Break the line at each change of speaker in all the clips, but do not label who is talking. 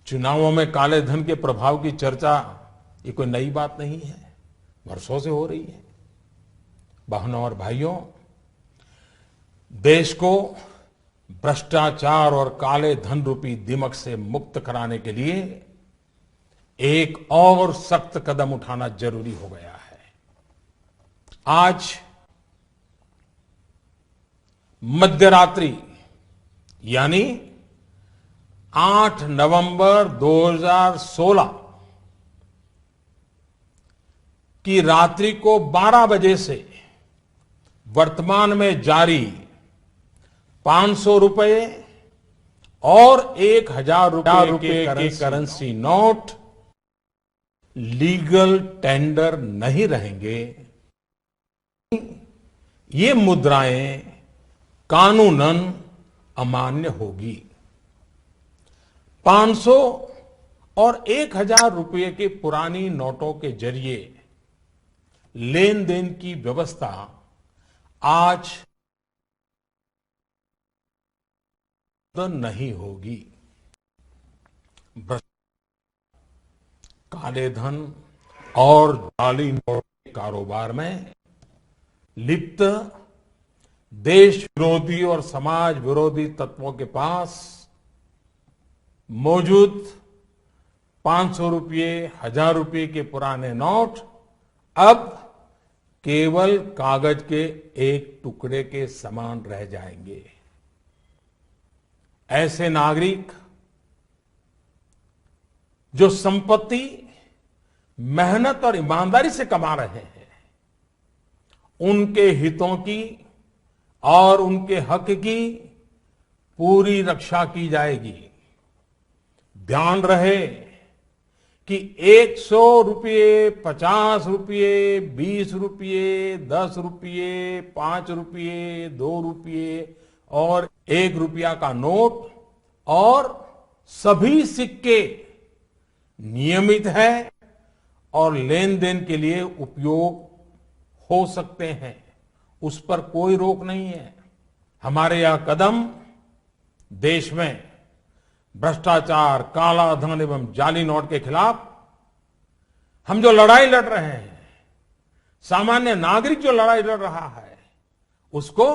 चुनावों में काले धन के प्रभाव की चर्चा ये कोई नई बात नहीं है, वर्षों से हो रही है। बहनों और भाइयों, देश को भ्रष्टाचार और काले धन रूपी दिमक से मुक्त कराने के लिए एक और सख्त कदम उठाना जरूरी हो गया है। आज मध्यरात्रि यानी 8 नवंबर 2016 की रात्रि को 12 बजे से वर्तमान में जारी 500 रुपए और 1000 रुपए के करेंसी नोट लीगल टेंडर नहीं रहेंगे। ये मुद्राएं कानूनन अमान्य होगी। 500 और 1000 रुपए के पुरानी नोटों के जरिए लेन देन की व्यवस्था आज नहीं होगी। काले धन और जाली नोट के कारोबार में लिप्त देश विरोधी और समाज विरोधी तत्वों के पास मौजूद 500 रुपये, 1000 रुपये के पुराने नोट अब केवल कागज के एक टुकड़े के समान रह जाएंगे। ऐसे नागरिक जो संपत्ति मेहनत और ईमानदारी से कमा रहे हैं, उनके हितों की और उनके हक की पूरी रक्षा की जाएगी। ध्यान रहे कि 100 रुपये, 50 रुपये, 20 रुपये, 10 रुपये, 5 रुपये, 2 रुपये और 1 रुपया का नोट और सभी सिक्के नियमित है और लेन देन के लिए उपयोग हो सकते हैं, उस पर कोई रोक नहीं है। हमारे यह कदम देश में भ्रष्टाचार, काला धन एवं जाली नोट के खिलाफ हम जो लड़ाई लड़ रहे हैं, सामान्य नागरिक जो लड़ाई लड़ रहा है, उसको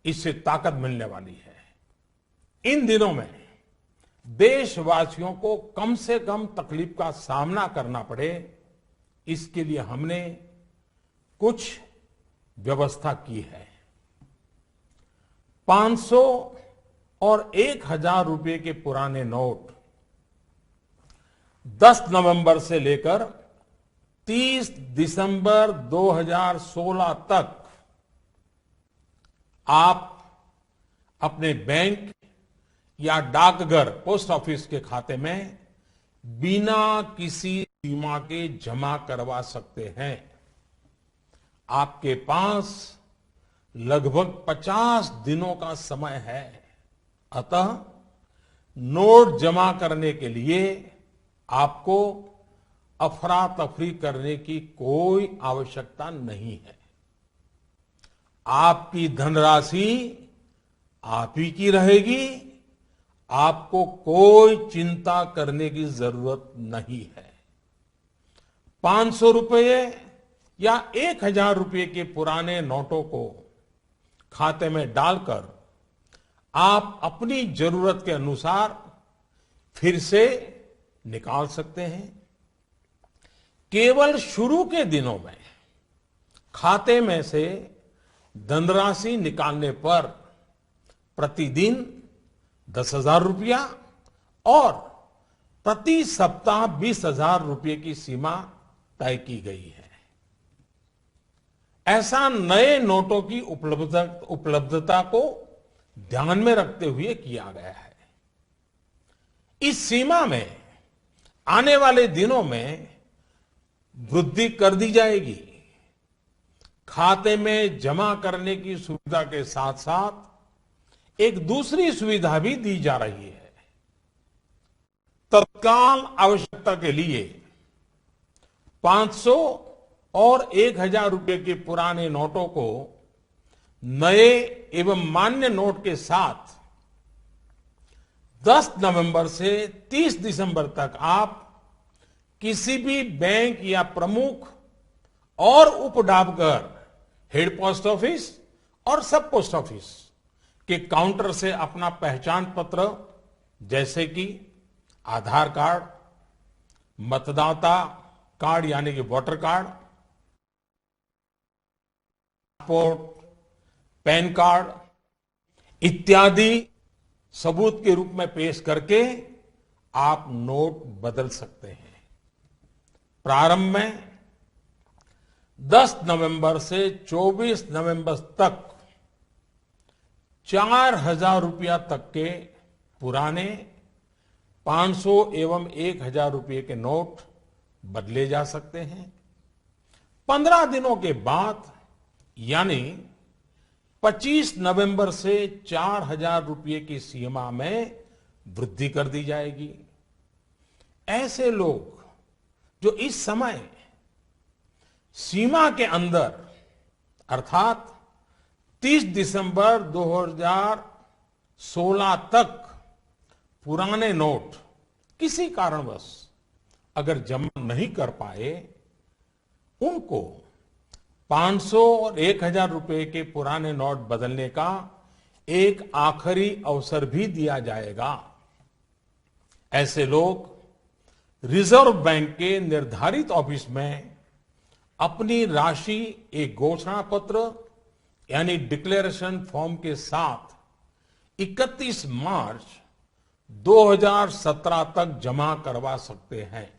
इससे ताकत मिलने वाली है। इन दिनों में देशवासियों को कम से कम तकलीफ का सामना करना पड़े, इसके लिए हमने कुछ व्यवस्था की है। 500 और 1000 रुपये के पुराने नोट 10 नवंबर से लेकर 30 दिसंबर 2016 तक आप अपने बैंक या डाकघर, पोस्ट ऑफिस के खाते में बिना किसी सीमा के जमा करवा सकते हैं। आपके पास लगभग 50 दिनों का समय है। अतः नोट जमा करने के लिए आपको अफरा तफरी करने की कोई आवश्यकता नहीं है। आपकी धनराशि आप ही की रहेगी, आपको कोई चिंता करने की जरूरत नहीं है। 500 रुपये या 1000 रुपये के पुराने नोटों को खाते में डालकर आप अपनी जरूरत के अनुसार फिर से निकाल सकते हैं। केवल शुरू के दिनों में खाते में से धनराशि निकालने पर प्रतिदिन 10,000 रुपया और प्रति सप्ताह 20,000 रुपये की सीमा तय की गई है। ऐसा नए नोटों की उपलब्धता को ध्यान में रखते हुए किया गया है। इस सीमा में आने वाले दिनों में वृद्धि कर दी जाएगी। खाते में जमा करने की सुविधा के साथ साथ एक दूसरी सुविधा भी दी जा रही है। तत्काल आवश्यकता के लिए 500 और 1000 रुपये के पुराने नोटों को नए एवं मान्य नोट के साथ 10 नवंबर से 30 दिसंबर तक आप किसी भी बैंक या प्रमुख और उप डाकघर, हेड पोस्ट ऑफिस और सब पोस्ट ऑफिस के काउंटर से अपना पहचान पत्र जैसे कि आधार कार्ड, मतदाता कार्ड यानी कि voter card, passport, pan card इत्यादि सबूत के रूप में पेश करके आप नोट बदल सकते हैं। प्रारंभ में 10 नवंबर से 24 नवंबर तक 4,000 रुपया तक के पुराने 500 एवं 1,000 रुपये के नोट बदले जा सकते हैं। 15 दिनों के बाद यानी 25 नवंबर से 4,000 रुपये की सीमा में वृद्धि कर दी जाएगी। ऐसे लोग जो इस समय सीमा के अंदर अर्थात 30 दिसंबर 2016 तक पुराने नोट किसी कारणवश अगर जमा नहीं कर पाए, उनको 500 और 1,000 रुपए के पुराने नोट बदलने का एक आखिरी अवसर भी दिया जाएगा। ऐसे लोग रिजर्व बैंक के निर्धारित ऑफिस में अपनी राशि एक घोषणा पत्र यानी डिक्लेरेशन फॉर्म के साथ 31 मार्च 2017 तक जमा करवा सकते हैं।